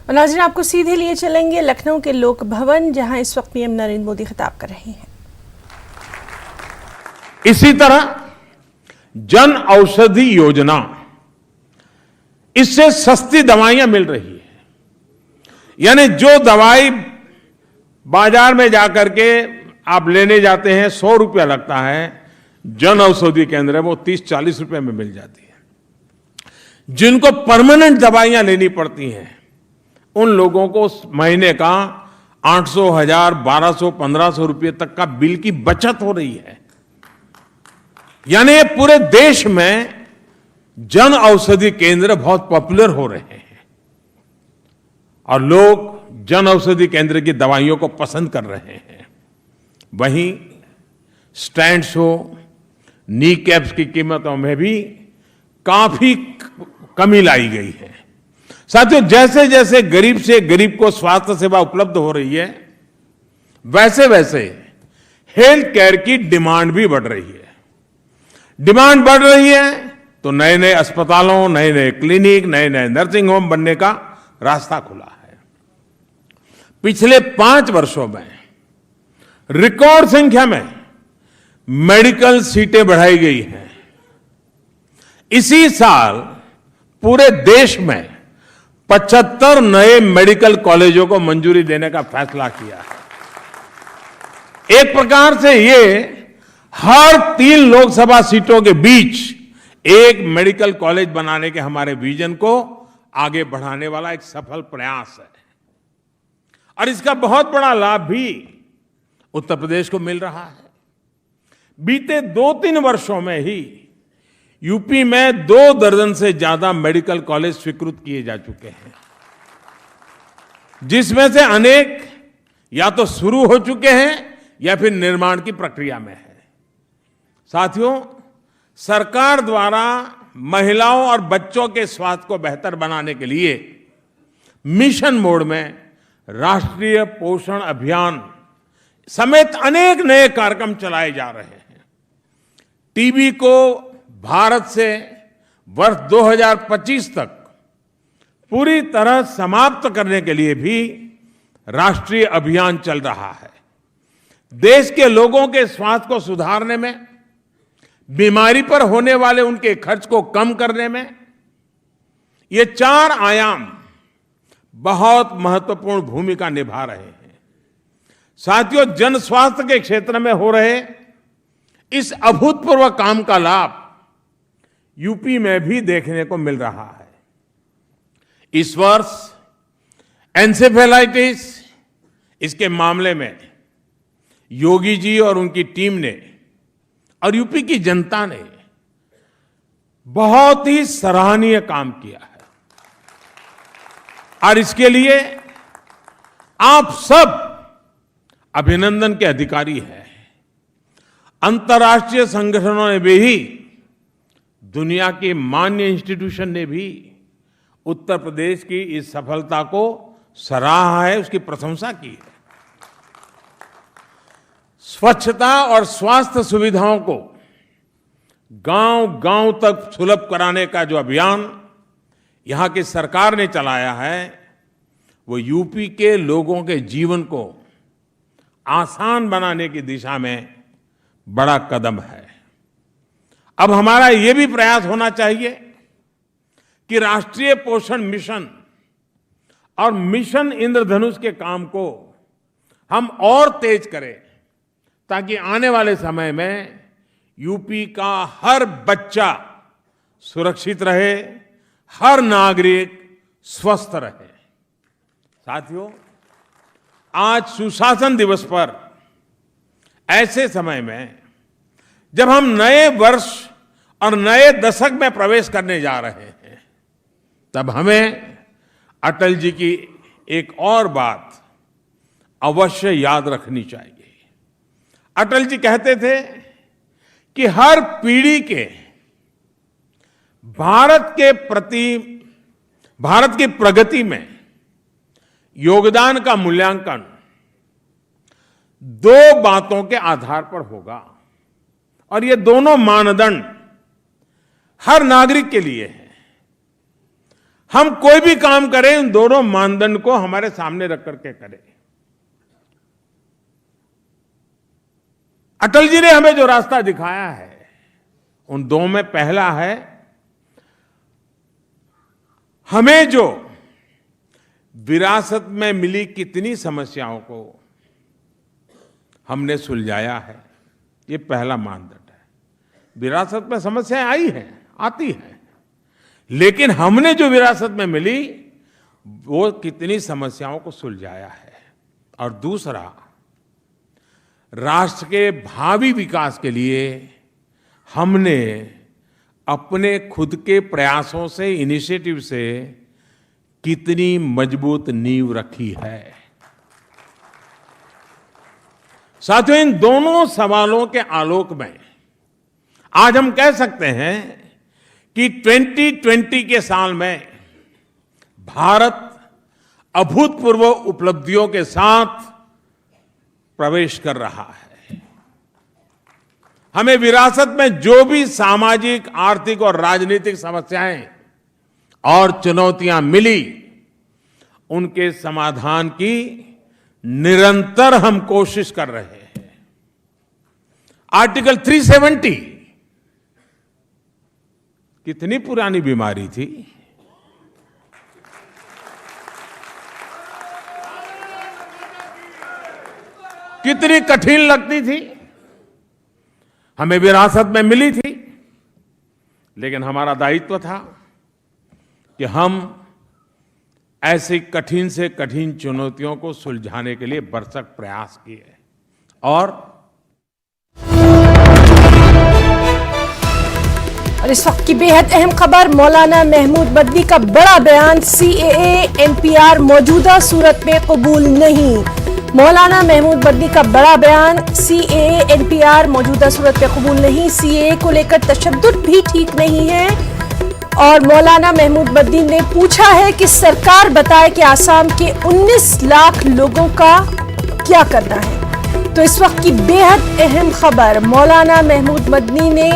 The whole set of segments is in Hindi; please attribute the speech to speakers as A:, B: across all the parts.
A: और नाज़रीन, आपको सीधे लिए चलेंगे लखनऊ के लोक भवन, जहां इस वक्त पीएम नरेंद्र मोदी खिताब कर रहे हैं।
B: इसी तरह जन औषधि योजना, इससे सस्ती दवाइयां मिल रही है। यानी जो दवाई बाजार में जाकर के आप लेने जाते हैं 100 रुपया लगता है, जन औषधि केंद्र है वो 30-40 रुपए में मिल जाती है। जिनको परमानेंट दवाइयां लेनी पड़ती हैं उन लोगों को महीने का 800, 1000, 1200, 1500 रुपये तक का बिल की बचत हो रही है। यानी ये पूरे देश में जन औषधि केंद्र बहुत पॉपुलर हो रहे हैं और लोग जन औषधि केंद्र की दवाइयों को पसंद कर रहे हैं। वहीं स्टैंड्स हो, नी कैप्स की कीमतों में भी काफी कमी लाई गई है। साथियों, जैसे जैसे गरीब से गरीब को स्वास्थ्य सेवा उपलब्ध हो रही है, वैसे वैसे हेल्थ केयर की डिमांड भी बढ़ रही है। डिमांड बढ़ रही है तो नए नए अस्पतालों, नए नए क्लिनिक, नए नए नर्सिंग होम बनने का रास्ता खुला है। पिछले 5 वर्षों में रिकॉर्ड संख्या में मेडिकल सीटें बढ़ाई गई हैं। इसी साल पूरे देश में 75 नए मेडिकल कॉलेजों को मंजूरी देने का फैसला किया है। एक प्रकार से ये हर 3 लोकसभा सीटों के बीच एक मेडिकल कॉलेज बनाने के हमारे विजन को आगे बढ़ाने वाला एक सफल प्रयास है। और इसका बहुत बड़ा लाभ भी उत्तर प्रदेश को मिल रहा है। बीते 2-3 वर्षों में ही यूपी में 2 दर्जन से ज्यादा मेडिकल कॉलेज स्वीकृत किए जा चुके हैं, जिसमें से अनेक या तो शुरू हो चुके हैं या फिर निर्माण की प्रक्रिया में है। साथियों, सरकार द्वारा महिलाओं और बच्चों के स्वास्थ्य को बेहतर बनाने के लिए मिशन मोड में राष्ट्रीय पोषण अभियान समेत अनेक नए कार्यक्रम चलाए जा रहे हैं। टीबी को भारत से वर्ष 2025 तक पूरी तरह समाप्त करने के लिए भी राष्ट्रीय अभियान चल रहा है। देश के लोगों के स्वास्थ्य को सुधारने में, बीमारी पर होने वाले उनके खर्च को कम करने में ये 4 आयाम बहुत महत्वपूर्ण भूमिका निभा रहे हैं। साथियों, जन स्वास्थ्य के क्षेत्र में हो रहे इस अभूतपूर्व काम का लाभ यूपी में भी देखने को मिल रहा है। इस वर्ष एन्सेफेलाइटिस, इसके मामले में योगी जी और उनकी टीम ने और यूपी की जनता ने बहुत ही सराहनीय काम किया है और इसके लिए आप सब अभिनंदन के अधिकारी हैं। अंतर्राष्ट्रीय संगठनों ने भी, दुनिया के मान्य इंस्टीट्यूशन ने भी उत्तर प्रदेश की इस सफलता को सराहा है, उसकी प्रशंसा की है। स्वच्छता और स्वास्थ्य सुविधाओं को गांव-गांव तक सुलभ कराने का जो अभियान यहां की सरकार ने चलाया है, वो यूपी के लोगों के जीवन को आसान बनाने की दिशा में बड़ा कदम है। अब हमारा ये भी प्रयास होना चाहिए कि राष्ट्रीय पोषण मिशन और मिशन इंद्रधनुष के काम को हम और तेज करें, ताकि आने वाले समय में यूपी का हर बच्चा सुरक्षित रहे, हर नागरिक स्वस्थ रहे। साथियों, आज सुशासन दिवस पर ऐसे समय में जब हम नए वर्ष और नए दशक में प्रवेश करने जा रहे हैं, तब हमें अटल जी की एक और बात अवश्य याद रखनी चाहिए। अटल जी कहते थे कि हर पीढ़ी के भारत के प्रति, भारत की प्रगति में योगदान का मूल्यांकन 2 बातों के आधार पर होगा और ये दोनों मानदंड हर नागरिक के लिए है। हम कोई भी काम करें इन दोनों मानदंड को हमारे सामने रख करके करें। अटल जी ने हमें जो रास्ता दिखाया है उन दो में पहला है, हमें जो विरासत में मिली कितनी समस्याओं को हमने सुलझाया है, ये पहला मानदंड है। विरासत में समस्याएं आई हैं, आती हैं, लेकिन हमने जो विरासत में मिली वो कितनी समस्याओं को सुलझाया है। और दूसरा, राष्ट्र के भावी विकास के लिए हमने अपने खुद के प्रयासों से, इनिशिएटिव से कितनी मजबूत नींव रखी है। साथियों, इन दोनों सवालों के आलोक में आज हम कह सकते हैं कि 2020 के साल में भारत अभूतपूर्व उपलब्धियों के साथ प्रवेश कर रहा है। हमें विरासत में जो भी सामाजिक, आर्थिक और राजनीतिक समस्याएं और चुनौतियां मिली, उनके समाधान की निरंतर हम कोशिश कर रहे हैं। आर्टिकल 370 कितनी पुरानी बीमारी थी, कितनी कठिन लगती थी, हमें विरासत में मिली थी, लेकिन हमारा दायित्व था कि हम ऐसी कठिन से कठिन चुनौतियों को सुलझाने के लिए भरसक प्रयास किए। और
A: इस वक्त की बेहद अहम खबर, मौलाना महमूद मदनी का बड़ा बयान, CAA NPR मौजूदा सूरत में कबूल नहीं। मौलाना महमूद मदनी का बड़ा बयान, CAA NPR मौजूदा सूरत में कबूल नहीं। CAA को लेकर तशद्दुद भी ठीक नहीं है। और मौलाना महमूद मदनी ने पूछा है कि सरकार बताए कि आसाम के 19 लाख लोगों का क्या करना है। तो इस वक्त की बेहद अहम खबर, मौलाना महमूद मदनी ने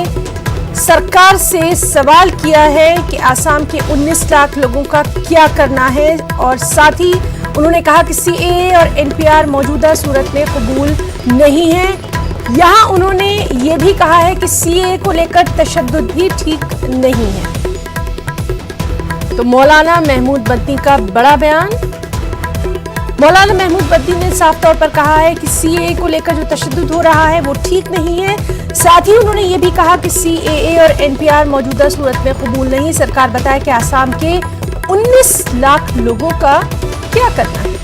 A: सरकार से सवाल किया है कि आसाम के 19 लाख लोगों का क्या करना है। और साथ ही उन्होंने कहा कि CAA और NPR मौजूदा सूरत में कबूल नहीं है। यहां उन्होंने ये भी कहा है कि CAA को लेकर तशद्दुद भी ठीक नहीं है। तो मौलाना महमूद मदनी का बड़ा बयान, मौलाना महमूद मदनी ने साफ तौर पर कहा है कि CAA को लेकर जो तशद्दुद हो रहा है वो ठीक नहीं है। साथ ही उन्होंने ये भी कहा कि CAA और NPR मौजूदा सूरत में कबूल नहीं। सरकार बताए कि आसाम के 19 लाख लोगों का क्या करना है।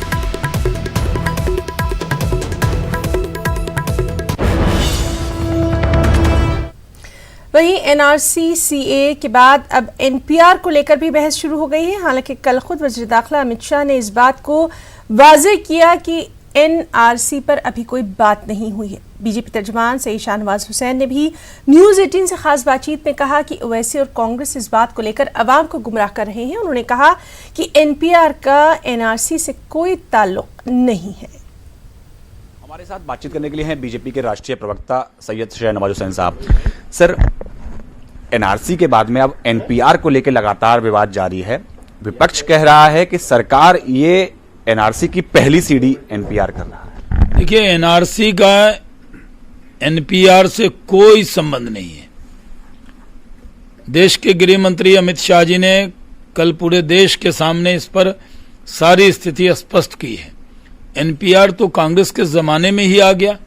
A: वहीं NRC CAA के बाद अब NPR को लेकर भी बहस शुरू हो गई है। हालांकि कल खुद वज़ीर दाखिला अमित शाह ने इस बात को वाज़ेह किया कि NRC पर अभी कोई बात नहीं हुई है। बीजेपी तर्जुमान सईद शाहनवाज हुसैन ने भी न्यूज़ 18 से खास बातचीत में कहा कि ओवैसी और कांग्रेस इस बात को लेकर अवाम को गुमराह कर रहे हैं। उन्होंने कहा कि NPR का NRC से कोई ताल्लुक नहीं है।
C: हमारे साथ बातचीत करने के लिए हैं बीजेपी के राष्ट्रीय प्रवक्ता सैयद शाहनवाज हुसैन साहब। सर, NRC के बाद में अब NPR को लेकर लगातार विवाद जारी है। विपक्ष कह रहा है कि सरकार ये NRC की पहली सीढ़ी NPR कर रहा है।
D: देखिए, NRC का NPR से कोई संबंध नहीं है। देश के गृह मंत्री अमित शाह जी ने कल पूरे देश के सामने इस पर सारी स्थिति स्पष्ट की है। NPR तो कांग्रेस के जमाने में ही आ गया।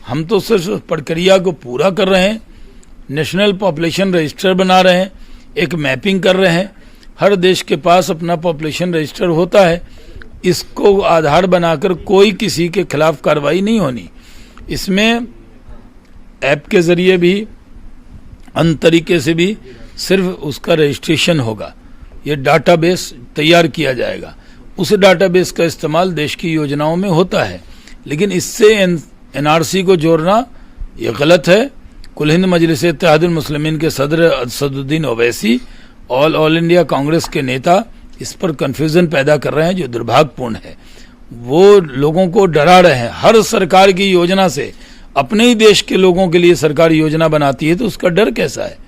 D: हम तो सिर्फ प्रक्रिया को पूरा कर रहे हैं, नेशनल पॉपुलेशन रजिस्टर बना रहे हैं, एक मैपिंग कर रहे हैं। हर देश के पास अपना पॉपुलेशन रजिस्टर होता है, इसको आधार बनाकर कोई किसी के खिलाफ कार्रवाई नहीं होनी। इसमें ऐप के जरिए भी, अन्य तरीके से भी सिर्फ उसका रजिस्ट्रेशन होगा। ये डाटाबेस तैयार किया जाएगा, उस डाटाबेस का इस्तेमाल देश की योजनाओं में होता है। लेकिन इससे NRC को जोड़ना ये गलत है। कुल हिंद मजलिस इत्तेहादुल मुस्लिमीन के सदर असदुद्दीन ओवैसी और ऑल इंडिया कांग्रेस के नेता इस पर कंफ्यूजन पैदा कर रहे हैं, जो दुर्भाग्यपूर्ण है। वो लोगों को डरा रहे हैं। हर सरकार की योजना से, अपने ही देश के लोगों के लिए सरकार योजना बनाती है तो उसका डर कैसा है।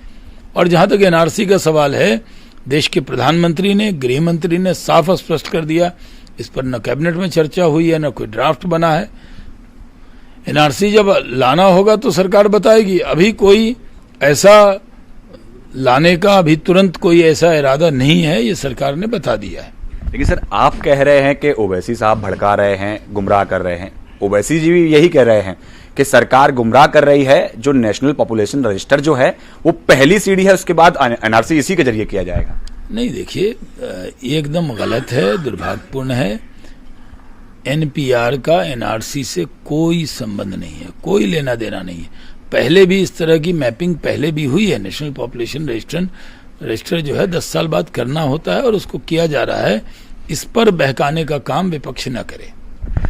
D: और जहां तक NRC का सवाल है, देश के प्रधानमंत्री ने, गृह मंत्री ने साफ स्पष्ट कर दिया, इस पर न कैबिनेट में चर्चा हुई है, न कोई ड्राफ्ट बना है। एनआरसी जब लाना होगा तो सरकार बताएगी। अभी कोई ऐसा लाने का अभी तुरंत कोई ऐसा इरादा नहीं है, ये सरकार ने बता दिया है।
C: लेकिन सर, आप कह रहे हैं कि ओवैसी साहब भड़का रहे हैं, गुमराह कर रहे हैं। ओवैसी जी भी यही कह रहे हैं कि सरकार गुमराह कर रही है। जो नेशनल पॉपुलेशन रजिस्टर जो है वो पहली सीढ़ी है, उसके बाद एनआरसी इसी के जरिए किया जाएगा।
D: नहीं, देखिए, ये एकदम गलत है, दुर्भाग्यपूर्ण है। एनपीआर का एनआरसी से कोई संबंध नहीं है, कोई लेना देना नहीं है। पहले भी इस तरह की मैपिंग पहले भी हुई है। नेशनल पॉपुलेशन रजिस्टर जो है 10 साल बाद करना होता है और उसको किया जा रहा है। इस पर बहकाने का काम विपक्ष न करे।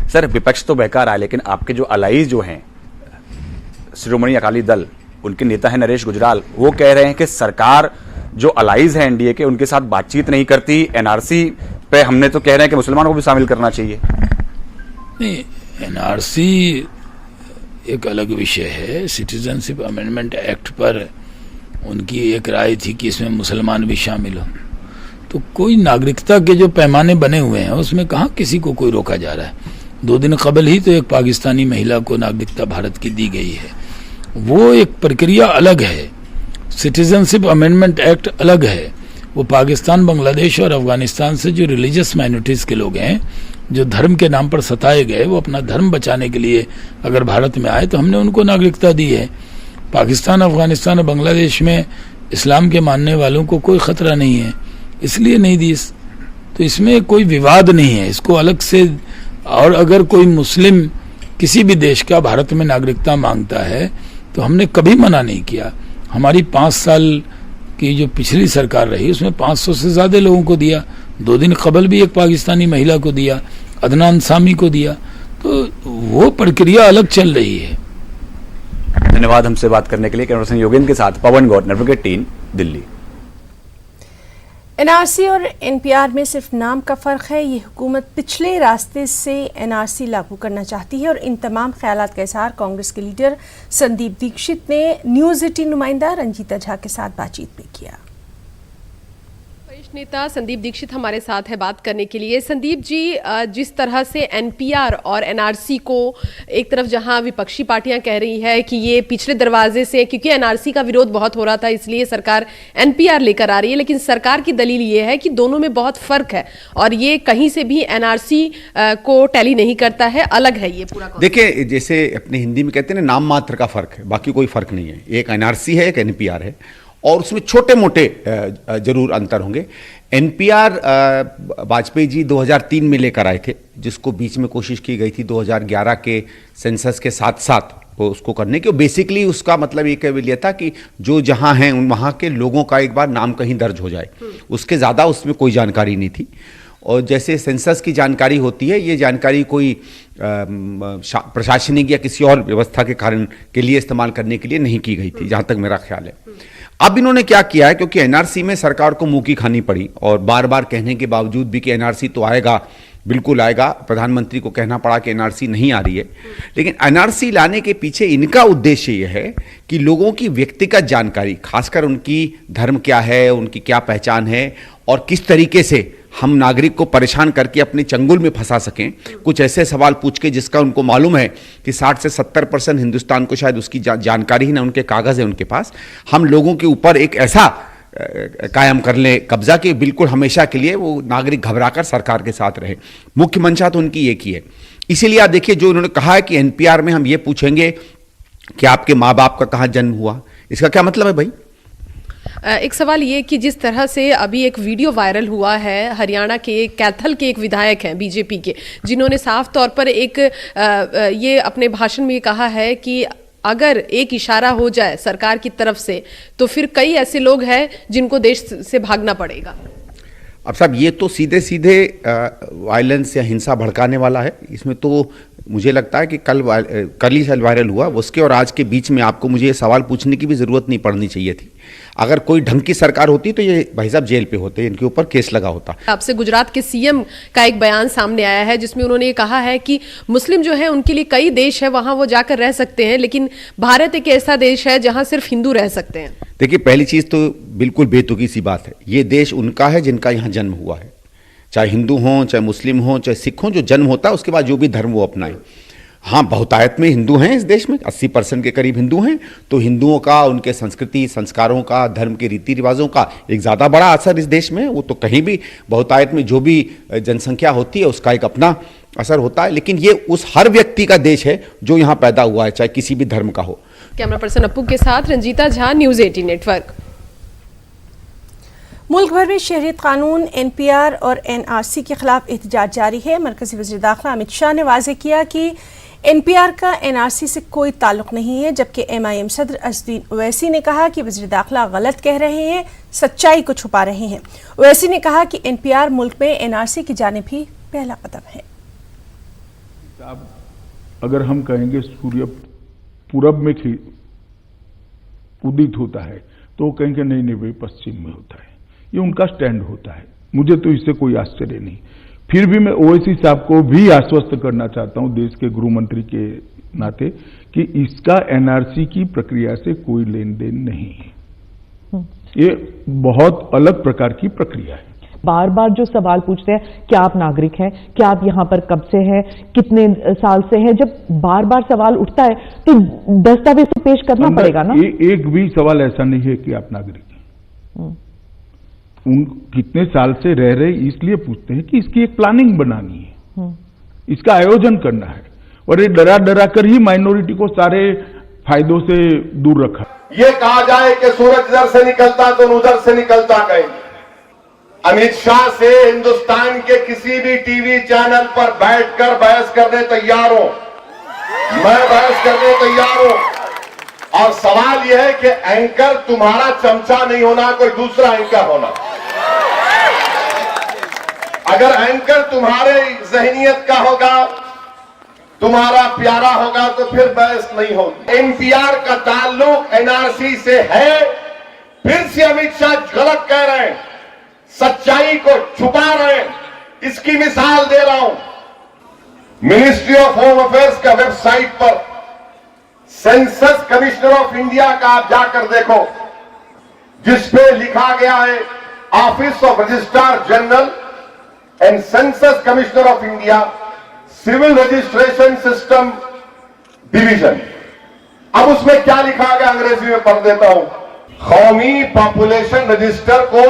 C: सर, विपक्ष तो बहका रहा है, लेकिन आपके जो अलाइज जो हैं, श्रोमणी अकाली दल, उनके नेता हैं नरेश गुजराल, वो कह रहे हैं कि सरकार जो अलाइज है एनडीए के, उनके साथ बातचीत नहीं करती। एनआरसी पे हमने तो कह रहे हैं कि मुसलमानों को भी शामिल करना चाहिए।
D: नहीं, एनआरसी एक अलग विषय है। सिटीजनशिप अमेंडमेंट एक्ट पर उनकी एक राय थी कि इसमें मुसलमान भी शामिल हो। तो कोई नागरिकता के जो पैमाने बने हुए हैं उसमें कहाँ किसी को कोई रोका जा रहा है। 2 दिन कबल ही तो एक पाकिस्तानी महिला को नागरिकता भारत की दी गई है। वो एक प्रक्रिया अलग है। सिटीजनशिप अमेंडमेंट एक्ट अलग है। वो पाकिस्तान, बांग्लादेश और अफगानिस्तान से जो रिलीजियस माइनॉरिटीज के लोग हैं, जो धर्म के नाम पर सताए गए, वो अपना धर्म बचाने के लिए अगर भारत में आए तो हमने उनको नागरिकता दी है। पाकिस्तान, अफगानिस्तान और बांग्लादेश में इस्लाम के मानने वालों को कोई खतरा नहीं है, इसलिए नहीं दी। तो इसमें कोई विवाद नहीं है, इसको अलग से। और अगर कोई मुस्लिम किसी भी देश का भारत में नागरिकता मांगता है तो हमने कभी मना नहीं किया। हमारी 5 साल की जो पिछली सरकार रही उसमें 500 से ज्यादा लोगों को दिया। 2 दिन कबल भी एक पाकिस्तानी महिला को दिया, अदनान सामी को दिया। तो वो प्रक्रिया अलग चल रही है।
C: धन्यवाद हमसे बात करने के लिए। कैमरा पर्सन योगेंद्र के साथ पवन गौर, नेटवर्क 18, दिल्ली।
A: एनआरसी और एनपीआर में सिर्फ नाम का फर्क है। ये हुकूमत पिछले रास्ते से एनआरसी लागू करना चाहती है और इन तमाम ख्यालात का इजहार कांग्रेस के लीडर संदीप दीक्षित ने न्यूज 18 नुमाइंदा रंजीता झा के साथ बातचीत में किया।
E: नेता संदीप दीक्षित हमारे साथ है बात करने के लिए। संदीप जी, जिस तरह से एनपीआर और एनआरसी को एक तरफ जहां विपक्षी पार्टियां कह रही है कि ये पिछले दरवाजे से, क्योंकि एनआरसी का विरोध बहुत हो रहा था इसलिए सरकार एनपीआर लेकर आ रही है, लेकिन सरकार की दलील ये है कि दोनों में बहुत फर्क है और ये कहीं से भी एनआरसी को टैली नहीं करता है, अलग है ये पूरा।
F: देखिए, जैसे अपने हिंदी में कहते हैं ना, नाम मात्र का फर्क है, बाकी कोई फर्क नहीं है। एक एनआरसी है, एक एनपीआर है और उसमें छोटे मोटे जरूर अंतर होंगे। एनपीआर वाजपेयी जी 2003 में लेकर आए थे, जिसको बीच में कोशिश की गई थी 2011 के सेंसस के साथ साथ उसको करने की। बेसिकली उसका मतलब ये कह लिया था कि जो जहां हैं उन वहां के लोगों का एक बार नाम कहीं दर्ज हो जाए, उसके ज़्यादा उसमें कोई जानकारी नहीं थी। और जैसे सेंसस की जानकारी होती है, ये जानकारी कोई प्रशासनिक या किसी और व्यवस्था के कारण के लिए इस्तेमाल करने के लिए नहीं की गई थी, जहां तक मेरा ख्याल है। अब इन्होंने क्या किया है, क्योंकि एनआरसी में सरकार को मुंह की खानी पड़ी और बार बार कहने के बावजूद भी कि एनआरसी तो आएगा, बिल्कुल आएगा, प्रधानमंत्री को कहना पड़ा कि एनआरसी नहीं आ रही है। लेकिन एनआरसी लाने के पीछे इनका उद्देश्य यह है कि लोगों की व्यक्तिगत जानकारी, खासकर उनकी धर्म क्या है, उनकी क्या पहचान है और किस तरीके से हम नागरिक को परेशान करके अपने चंगुल में फंसा सकें, कुछ ऐसे सवाल पूछ के जिसका उनको मालूम है कि 60 से 70% हिंदुस्तान को शायद उसकी जानकारी ही ना, उनके कागज है उनके पास, हम लोगों के ऊपर एक ऐसा कायम कर ले कब्जा कि बिल्कुल हमेशा के लिए वो नागरिक घबराकर सरकार के साथ रहे। मुख्य मंशा तो उनकी एक ही है। इसीलिए आप देखिए, जो उन्होंने कहा है कि एनपीआर में हम ये पूछेंगे कि आपके माँ बाप का कहाँ जन्म हुआ, इसका क्या मतलब है भाई?
E: एक सवाल ये कि जिस तरह से अभी एक वीडियो वायरल हुआ है, हरियाणा के कैथल के एक विधायक हैं बीजेपी के, जिन्होंने साफ तौर पर एक ये अपने भाषण में कहा है कि अगर एक इशारा हो जाए सरकार की तरफ से तो फिर कई ऐसे लोग हैं जिनको देश से भागना पड़ेगा।
F: अब साहब, ये तो सीधे सीधे वायलेंस या हिंसा भड़काने वाला है। इसमें तो मुझे लगता है कि कल ही से वायरल हुआ, उसके और आज के बीच में आपको मुझे ये सवाल पूछने की भी ज़रूरत नहीं पड़नी चाहिए थी। अगर कोई ढंग की सरकार होती तो ये भाई साहब जेल पे होते, इनके ऊपर केस लगा होता।
E: आपसे गुजरात के सीएम का एक बयान सामने आया है जिसमें उन्होंने ये कहा है कि मुस्लिम जो है उनके लिए कई देश है, वहां वो जाकर रह सकते हैं, लेकिन भारत एक ऐसा देश है जहां सिर्फ हिंदू रह सकते हैं।
F: देखिए, पहली चीज़ तो बिल्कुल बेतुकी सी बात है, ये देश उनका है जिनका यहाँ जन्म हुआ है, चाहे हिंदू हों, चाहे मुस्लिम हों, चाहे सिख हों। जो जन्म होता है उसके बाद जो भी धर्म वो अपनाएं। हाँ, बहुतायत में हिंदू हैं इस देश में, 80% के करीब हिंदू हैं, तो हिंदुओं का, उनके संस्कृति संस्कारों का, धर्म के रीति रिवाजों का एक ज़्यादा बड़ा असर इस देश में। वो तो कहीं भी बहुतायत में जो भी जनसंख्या होती है उसका एक अपना असर होता है, लेकिन ये उस हर व्यक्ति का देश है जो यहाँ पैदा हुआ है, चाहे किसी भी धर्म का हो।
E: कैमरा पर्सन अप्पू के साथ रंजीता झा, न्यूज़ 18 नेटवर्क।
A: मुल्क भर में शहरियत कानून, NPR और NRC के खिलाफ एहतजाज जारी है। मरकजी वज़ीर दाखिला अमित शाह ने वाज़ेह किया कि NPR का NRC से कोई ताल्लुक नहीं है, जबकि MIM सदर असदुद्दीन ओवैसी ने कहा कि वज़ीर दाखिला गलत कह रहे हैं, सच्चाई को छुपा रहे हैं। ओवैसी ने कहा कि NPR मुल्क में NRC की जानिब ही पहला कदम है।
G: अगर हम कहेंगे सूर्य पूरब में उदित होता है तो कहेंगे नहीं नहीं भाई पश्चिम में होता है, ये उनका स्टैंड होता है। मुझे तो इससे कोई आश्चर्य नहीं। फिर भी मैं ओवैसी साहब को भी आश्वस्त करना चाहता हूं देश के गृह मंत्री के नाते कि इसका NRC की प्रक्रिया से कोई लेन देन नहीं है। ये बहुत अलग प्रकार की प्रक्रिया है।
H: बार बार जो सवाल पूछते हैं, क्या आप नागरिक हैं, क्या आप यहाँ पर कब से हैं, कितने साल से हैं, जब बार बार सवाल उठता है तो दस्तावेज तो पेश करना पड़ेगा ना।
G: एक भी सवाल ऐसा नहीं है कि आप नागरिक हैं। उन कितने साल से रह रहे इसलिए पूछते हैं कि इसकी एक प्लानिंग बनानी है, इसका आयोजन करना है, और ये डरा डरा कर ही माइनॉरिटी को सारे फायदों से दूर रखा।
I: ये कहा जाए कि सूरज इधर से निकलता तो उधर से निकलता कहेंगे। अमित शाह से हिंदुस्तान के किसी भी टीवी चैनल पर बैठकर बहस करने तैयार हो, मैं बहस करने तैयार हूं। और सवाल यह है कि एंकर तुम्हारा चमचा नहीं होना, कोई दूसरा एंकर होना। अगर एंकर तुम्हारे जहनियत का होगा, तुम्हारा प्यारा होगा, तो फिर बहस नहीं होगी। NPR का ताल्लुक NRC से है, फिर से अमित शाह गलत कह रहे हैं, सच्चाई को छुपा रहे हैं। इसकी मिसाल दे रहा हूं। मिनिस्ट्री ऑफ होम अफेयर्स का वेबसाइट पर सेंसस कमिश्नर ऑफ इंडिया का आप जाकर देखो, जिसपे लिखा गया है office of registrar general and census commissioner of India, civil registration system division. अब उसमें क्या लिखा गया, अंग्रेजी में पढ़ देता हूं। कौमी पॉपुलेशन रजिस्टर को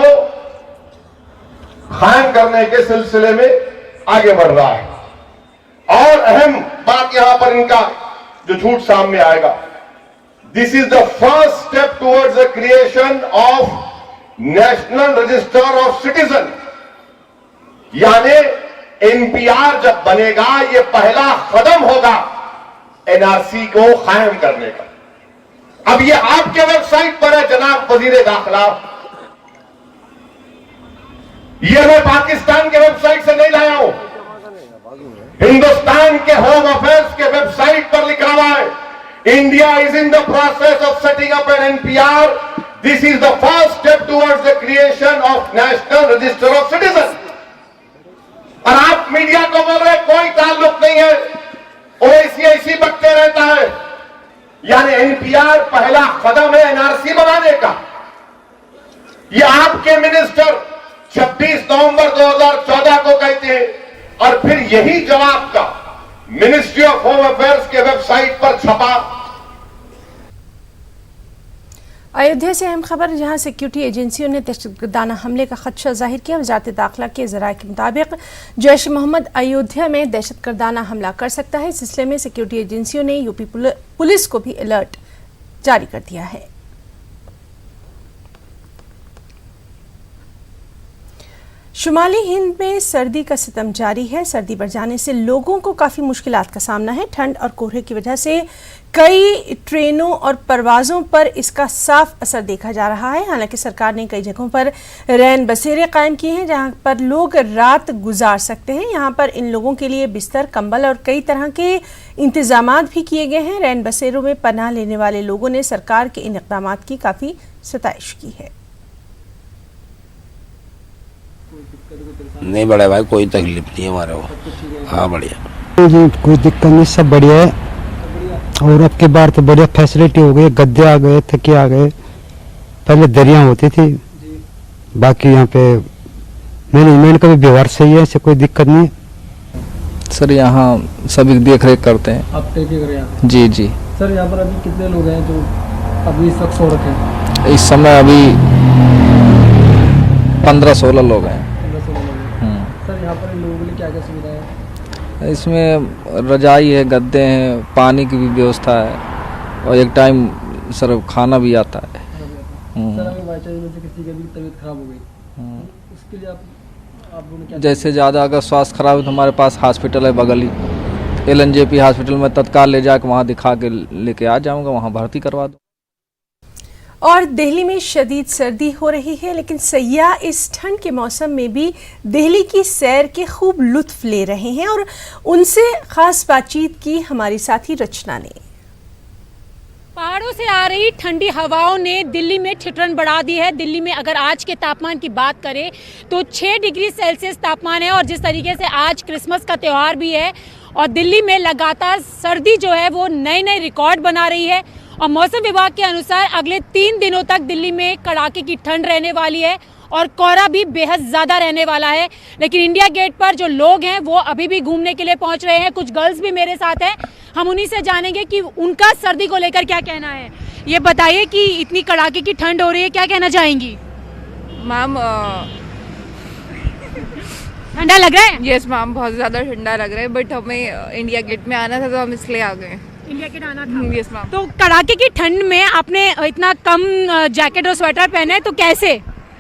I: कायम करने के सिलसिले में आगे बढ़ रहा है। और अहम बात यहां पर इनका जो झूठ सामने आएगा, this is the first step towards the creation of national register of citizen. यानी NPR जब बनेगा, ये पहला कदम होगा NRC को कायम करने का। अब ये आपके वेबसाइट पर है जनाब वजीर दाखिला, ये मैं पाकिस्तान के वेबसाइट से नहीं लाया हूं, हिंदुस्तान के होम अफेयर्स के वेबसाइट पर लिखा हुआ है, India is in the process of setting up an NPR, this is the first step towards the creation of national register of citizen. और आप मीडिया को बोल रहे कोई ताल्लुक नहीं है, ओवैसी ऐसी बकते रहता है। यानी NPR पहला कदम है NRC बनाने का। ये आपके मिनिस्टर 26 नवंबर 2014 को कहते हैं, और फिर यही जवाब का मिनिस्ट्री ऑफ होम अफेयर्स के वेबसाइट पर छपा।
A: अयोध्या से अहम खबर, जहां सिक्योरिटी एजेंसियों ने दहशतगर्दाना हमले का खदशा जाहिर किया। वजारत दाखिला के ज़राए के मुताबिक जैश मोहम्मद अयोध्या में दहशतगर्दाना हमला कर सकता है। इस सिलसिले में सिक्योरिटी एजेंसियों ने यूपी पुलिस को भी अलर्ट जारी कर दिया है। शुमाली हिंद में सर्दी का सितम जारी है। सर्दी बढ़ जाने से लोगों को काफ़ी मुश्किलात का सामना है। ठंड और कोहरे की वजह से कई ट्रेनों और परवाज़ों पर इसका साफ असर देखा जा रहा है। हालांकि सरकार ने कई जगहों पर रैन बसेरे कायम किए हैं जहां पर लोग रात गुजार सकते हैं। यहां पर इन लोगों के लिए बिस्तर, कंबल और कई तरह के इंतजामात भी किए गए हैं। रैन बसेरों में पनाह लेने वाले लोगों ने सरकार के इन इक़दामात की काफ़ी सताइश की है।
J: नहीं बड़े भाई, कोई तकलीफ नहीं है हमारे को। हाँ बढ़िया
K: जी, कोई दिक्कत नहीं, सब बढ़िया है। और अब के बार तो बढ़िया फैसिलिटी हो गई, गद्दे आ गए, तकिए आ गए। पहले दरिया होती थी, बाकी यहाँ पे मैनेजमेंट का भी व्यवहार सही है, ऐसे कोई दिक्कत नहीं।
L: सर यहाँ सभी देख रेख करते हैं।
M: आप देख रहे हैं?
L: जी जी।
M: सर यहाँ पर अभी कितने लोग हैं जो अभी इस वक्त सो रखे हैं?
L: इस समय अभी 15-16 लोग हैं।
M: सर यहाँ पर इन लोगों के लिए क्या क्या सुविधा है?
L: इसमें रजाई है, गद्दे हैं, पानी की भी व्यवस्था है और एक टाइम सर खाना भी आता है।
M: सर अगर बाई चांस में से किसी की भी तबीयत खराब हो गई, उसके लिए आप लोगों ने क्या?
L: जैसे ज़्यादा अगर स्वास्थ्य खराब है तो हमारे पास हॉस्पिटल है बगल ही, LNJP हॉस्पिटल में तत्काल ले जाकर वहाँ दिखा के लेके आ जाऊँगा, वहाँ भर्ती करवा दो।
A: और दिल्ली में शदीद सर्दी हो रही है, लेकिन सयाह इस ठंड के मौसम में भी दिल्ली की सैर के खूब लुत्फ ले रहे हैं और उनसे खास बातचीत की हमारी साथी रचना ने।
N: पहाड़ों से आ रही ठंडी हवाओं ने दिल्ली में ठिठुरन बढ़ा दी है। दिल्ली में अगर आज के तापमान की बात करें तो 6 डिग्री सेल्सियस तापमान है और जिस तरीके से आज क्रिसमस का त्यौहार भी है और दिल्ली में लगातार सर्दी जो है वो नए नए रिकॉर्ड बना रही है और मौसम विभाग के अनुसार अगले 3 दिनों तक दिल्ली में कड़ाके की ठंड रहने वाली है और कोहरा भी बेहद ज़्यादा रहने वाला है। लेकिन इंडिया गेट पर जो लोग हैं वो अभी भी घूमने के लिए पहुंच रहे हैं। कुछ गर्ल्स भी मेरे साथ हैं, हम उन्हीं से जानेंगे कि उनका सर्दी को लेकर क्या कहना है। ये बताइए कि इतनी कड़ाके की ठंड हो रही है, क्या कहना चाहेंगी?
O: मैम
N: ठंडा लग रहा है?
O: यस मैम, बहुत ज़्यादा ठंडा लग रहा है, बट हमें इंडिया गेट में आना था तो हम इसलिए आ गए।
N: इंडिया गेट आना था?
O: Yes ma'am.
N: तो कड़ाके की ठंड में आपने इतना कम जैकेट और स्वेटर पहना है, तो कैसे?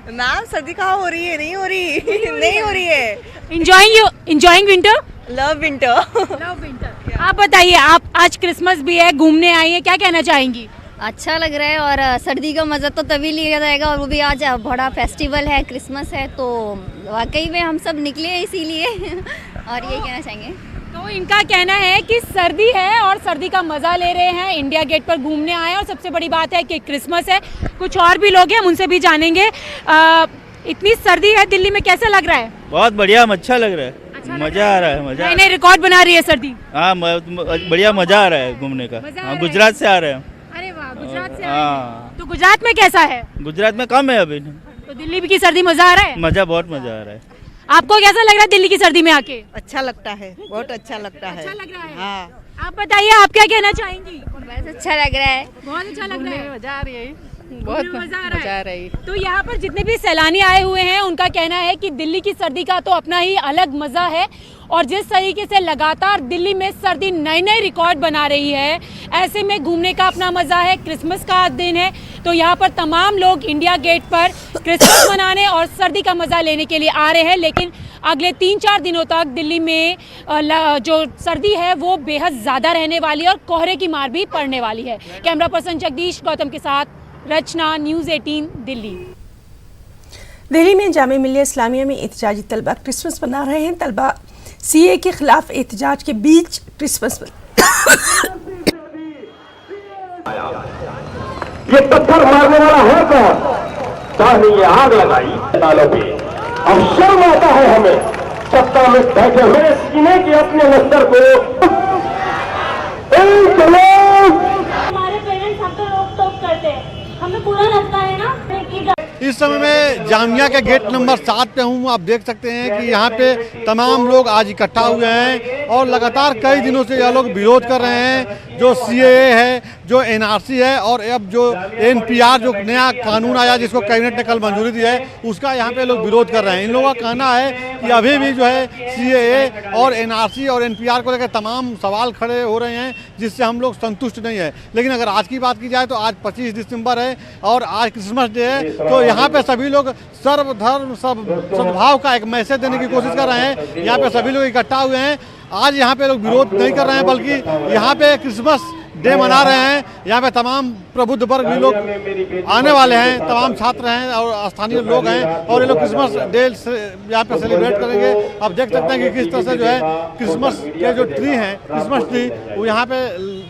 O: मैम सर्दी कहाँ हो रही है? नहीं हो रही नहीं हो रही है।
N: Enjoying winter?
O: Love winter.
N: Love winter. आप बताइए, आप आज क्रिसमस भी है, घूमने आई है, क्या कहना चाहेंगी?
P: अच्छा लग रहा है और सर्दी का मज़ा तो तभी लिया जाएगा और वो भी आज बड़ा फेस्टिवल है, क्रिसमस है, तो वाकई में हम सब निकले हैं इसीलिए और ये कहना चाहेंगे।
N: तो इनका कहना है कि सर्दी है और सर्दी का मज़ा ले रहे हैं, इंडिया गेट पर घूमने आए हैं और सबसे बड़ी बात है कि क्रिसमस है। कुछ और भी लोग हैं, हम उनसे भी जानेंगे। इतनी सर्दी है दिल्ली में, कैसा लग रहा है?
Q: बहुत बढ़िया, अच्छा लग रहा है, मजा आ रहा है। मजा
N: नए रिकॉर्ड बना रही है सर्दी।
Q: हाँ बढ़िया, मजा आ रहा है घूमने का। हाँ, गुजरात से आ रहे हैं।
N: अरे वाह, गुजरात से आ रहे हैं। तो गुजरात में कैसा है?
Q: गुजरात में कम है अभी।
N: तो दिल्ली की सर्दी मजा आ रहा है?
Q: मजा, बहुत मजा आ रहा है।
N: आपको कैसा लग रहा है दिल्ली की सर्दी में आके?
O: अच्छा लगता है, बहुत अच्छा लगता है।
N: अच्छा लग रहा है?
O: हाँ।
N: आप बताइए, आप क्या कहना चाहेंगी?
P: बस अच्छा लग रहा है,
N: बहुत अच्छा लग रहा है,
O: मजा आ रही है,
N: बहुत मजा आ रहा है। तो यहाँ पर जितने भी सैलानी आए हुए हैं उनका कहना है कि दिल्ली की सर्दी का तो अपना ही अलग मजा है और जिस तरीके से लगातार दिल्ली में सर्दी नए नए रिकॉर्ड बना रही है, ऐसे में घूमने का अपना मजा है। क्रिसमस का दिन है तो यहाँ पर तमाम लोग इंडिया गेट पर क्रिसमस मनाने और सर्दी का मजा लेने के लिए आ रहे हैं। लेकिन अगले 3-4 दिनों तक दिल्ली में जो सर्दी है वो बेहद ज़्यादा रहने वाली है और कोहरे की मार भी पड़ने वाली है। कैमरा पर्सन जगदीश गौतम के साथ रचना, न्यूज़ 18 दिल्ली।
A: दिल्ली में जामिया मिल्लिया इस्लामिया में एहतजाजी तलबा क्रिसमस मना रहे हैं। तलबा CA के खिलाफ एहतजाज के बीच क्रिसमस
I: ये पत्थर मारने वाला है कौन? चाहे ये आग लगाई तालों पे। अब शर्म आता है हमें सत्ता में बैठे हुए सीने के अपने नस्तर को।
R: हमारे पेरेंट्स हमको रोक टोक करते हैं, हमें बुरा लगता है ना।
S: इस समय मैं जामिया के गेट नंबर 7 पे हूँ। आप देख सकते हैं कि यहाँ पे तमाम लोग आज इकट्ठा हुए हैं और लगातार कई दिनों से यह लोग विरोध कर रहे हैं। जो CAA है, जो NRC है और अब जो NPR जो नया कानून आया जिसको कैबिनेट ने कल मंजूरी दी है, उसका यहाँ पे लोग विरोध कर रहे हैं। इन लोगों का कहना है कि अभी भी जो है CAA और NRC और NPR को लेकर तमाम सवाल खड़े हो रहे हैं, जिससे हम लोग संतुष्ट नहीं है। लेकिन अगर आज की बात की जाए तो आज 25 दिसंबर है और आज क्रिसमस डे है, तो यहाँ पे सभी लोग सर्वधर्म सद्भाव का एक मैसेज देने की कोशिश कर रहे हैं। यहाँ पे सभी लोग इकट्ठा हुए हैं। आज यहाँ पे लोग विरोध नहीं कर रहे हैं, बल्कि यहाँ पे क्रिसमस डे मना रहे हैं। यहाँ पे तमाम प्रबुद्ध वर्ग भी लोग आने वाले हैं, तमाम छात्र हैं और स्थानीय लोग हैं और ये लोग क्रिसमस डे यहाँ पे सेलिब्रेट करेंगे। आप देख सकते हैं कि किस तरह से जो है क्रिसमस के जो ट्री हैं, क्रिसमस ट्री वो यहाँ पे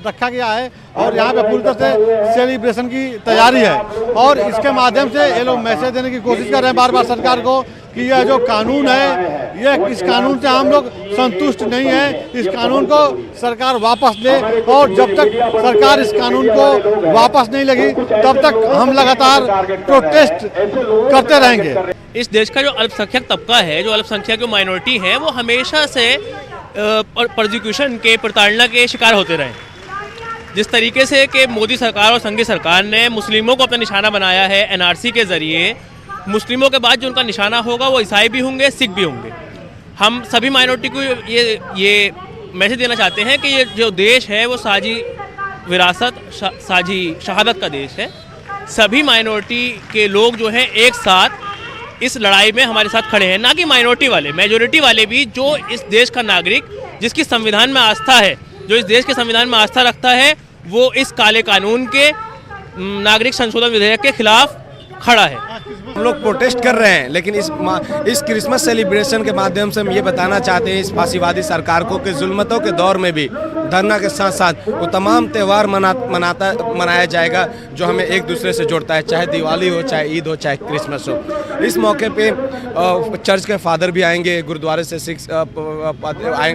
S: रखा गया है और यहाँ पे पूरी तरह से सेलिब्रेशन की तैयारी है। और इसके माध्यम से ये लोग मैसेज देने की कोशिश कर रहे हैं बार बार सरकार को कि यह जो कानून है, इस कानून से हम लोग संतुष्ट नहीं हैं। इस कानून को सरकार वापस ले और जब तक सरकार इस कानून को वापस नहीं लेगी तब तक हम लगातार प्रोटेस्ट करते रहेंगे।
T: इस देश का जो अल्पसंख्यक तबका है, जो अल्पसंख्यक जो माइनॉरिटी है, वो हमेशा से प्रोसिक्यूशन के, प्रताड़ना के शिकार होते रहे। जिस तरीके से कि मोदी सरकार और संघीय सरकार ने मुस्लिमों को अपना निशाना बनाया है NRC के जरिए, मुस्लिमों के बाद जो उनका निशाना होगा वो ईसाई भी होंगे, सिख भी होंगे। हम सभी माइनॉरिटी को ये मैसेज देना चाहते हैं कि ये जो देश है वो साझी विरासत, साझी शहादत का देश है। सभी माइनॉरिटी के लोग जो हैं एक साथ इस लड़ाई में हमारे साथ खड़े हैं, ना कि माइनॉरिटी वाले। मेजॉरिटी वाले भी जो इस देश का नागरिक, जिसकी संविधान में आस्था है, जो इस देश के संविधान में आस्था रखता है, वो इस काले कानून के नागरिक संशोधन विधेयक के खिलाफ खड़ा है।
U: हम लोग प्रोटेस्ट कर रहे हैं, लेकिन इस क्रिसमस सेलिब्रेशन के माध्यम से हम ये बताना चाहते हैं इस फांसीवादी सरकार को कि जुल्मतों के दौर में भी धरना के साथ साथ वो तमाम त्यौहार मनाया जाएगा जो हमें एक दूसरे से जोड़ता है, चाहे दिवाली हो, चाहे ईद हो, चाहे क्रिसमस हो। इस मौके पे चर्च के फादर भी आएंगे, गुरुद्वारे से सिख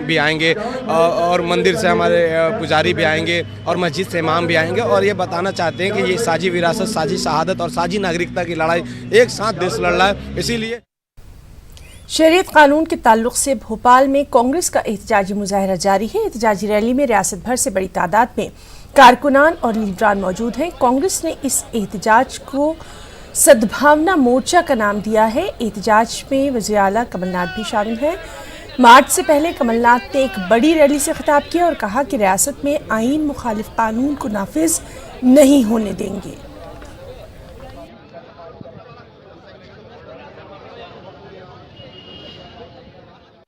U: भी आएंगे और मंदिर से हमारे पुजारी भी आएंगे और मस्जिद से इमाम भी आएंगे और ये बताना चाहते हैं कि ये साझी विरासत, साझी शहादत और साझी नागरिकता की लड़ाई एक साथ देश लड़ रहा है। इसीलिए
A: शरीयत कानून के ताल्लुक से भोपाल में कांग्रेस का एहतजाजी मुजाहरा जारी है। एहतजाजी रैली में रियासत भर से बड़ी तादाद में कारकुनान और लीडरान मौजूद हैं। कांग्रेस ने इस एहतजाज को सद्भावना मोर्चा का नाम दिया है। एहतजाज में वज़ीर आला कमलनाथ भी शामिल हैं। मार्च से पहले कमलनाथ ने एक बड़ी रैली से खिताब किया और कहा कि रियासत में आईन मुखालिफ कानून को नाफिज नहीं होने देंगे।